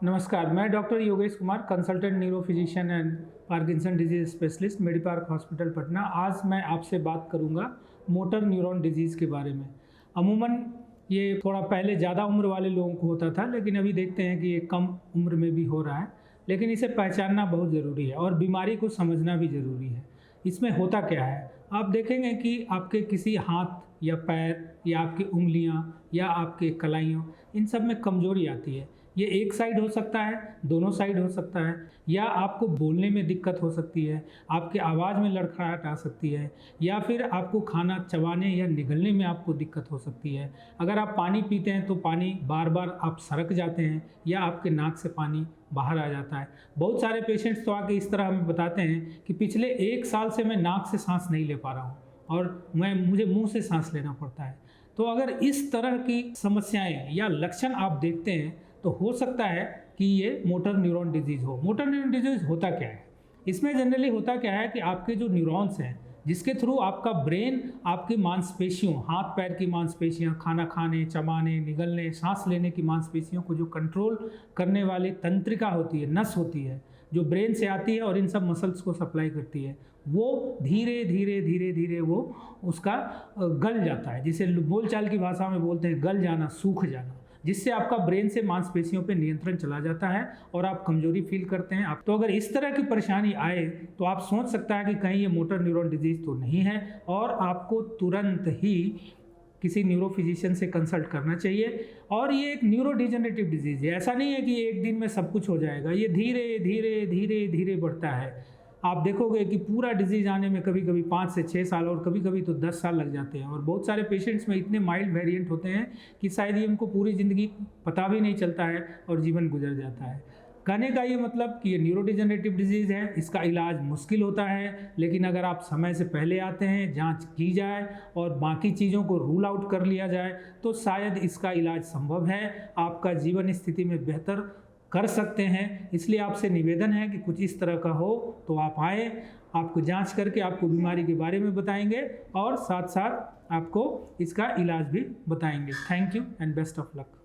नमस्कार, मैं doctor Yogesh Kumar, consultant neuro physician and Parkinson disease specialist, Medipark hospital Patna. आज मैं आपसे बात करूंगा मोटर न्यूरॉन डिजीज़ के बारे में। अमूमन ये थोड़ा पहले ज़्यादा उम्र वाले लोगों को होता था, लेकिन अभी देखते हैं कि ये कम उम्र में भी हो रहा है। लेकिन इसे पहचानना बहुत ज़रूरी है और बीमारी को समझना भी ज़रूरी है। इसमें होता क्या है, आप देखेंगे कि आपके किसी हाथ या पैर या आपकी उंगलियां या आपके कलाइयों, इन सब में कमजोरी आती है। ये एक साइड हो सकता है, दोनों साइड हो सकता है, या आपको बोलने में दिक्कत हो सकती है, आपके आवाज़ में लड़खड़ाहट आ सकती है, या फिर आपको खाना चबाने या निगलने में आपको दिक्कत हो सकती है। अगर आप पानी पीते हैं तो पानी बार बार आप सरक जाते हैं या आपके नाक से पानी बाहर आ जाता है। बहुत सारे पेशेंट्स तो आके इस तरह हमें बताते हैं कि पिछले 1 साल से मैं नाक से सांस नहीं ले पा रहा हूँ और मुझे मुंह से सांस लेना पड़ता है। तो अगर इस तरह की समस्याएं या लक्षण आप देखते हैं तो हो सकता है कि ये मोटर न्यूरॉन डिजीज़ हो। मोटर न्यूरॉन डिजीज़ होता क्या है? इसमें जनरली होता क्या है कि आपके जो न्यूरॉन्स हैं, जिसके थ्रू आपका ब्रेन आपकी मांसपेशियों, हाथ पैर की मांसपेशियां, खाना खाने, चबाने, निगलने, सांस लेने की मांसपेशियों को जो कंट्रोल करने वाली तंत्रिका होती है, नस होती है, जो ब्रेन से आती है और इन सब मसल्स को सप्लाई करती है, वो धीरे धीरे धीरे धीरे वो उसका गल जाता है, जिसे बोलचाल की भाषा में बोलते हैं गल जाना, सूख जाना, जिससे आपका ब्रेन से मांसपेशियों पे नियंत्रण चला जाता है और आप कमजोरी फील करते हैं। आप तो अगर इस तरह की परेशानी आए तो आप सोच सकता है कि कहीं ये मोटर न्यूरॉन डिजीज़ तो नहीं है, और आपको तुरंत ही किसी न्यूरो फिजिशियन से कंसल्ट करना चाहिए। और ये एक न्यूरो डिजेनरेटिव डिजीज़ है, ऐसा नहीं है कि एक दिन में सब कुछ हो जाएगा। ये धीरे धीरे धीरे धीरे बढ़ता है। आप देखोगे कि पूरा डिजीज़ आने में कभी कभी 5 से 6 साल और कभी कभी तो 10 साल लग जाते हैं। और बहुत सारे पेशेंट्स में इतने माइल्ड वेरिएंट होते हैं कि शायद ये उनको पूरी ज़िंदगी पता भी नहीं चलता है और जीवन गुजर जाता है। कहने का ये मतलब कि ये न्यूरोडिजेनरेटिव डिजीज़ है, इसका इलाज मुश्किल होता है, लेकिन अगर आप समय से पहले आते हैं, जांच की जाए और बाकी चीज़ों को रूल आउट कर लिया जाए तो शायद इसका इलाज संभव है, आपका जीवन स्थिति में बेहतर कर सकते हैं। इसलिए आपसे निवेदन है कि कुछ इस तरह का हो तो आप आए, आपको जांच करके आपको बीमारी के बारे में बताएंगे और साथ साथ आपको इसका इलाज भी बताएंगे। Thank you and best of luck.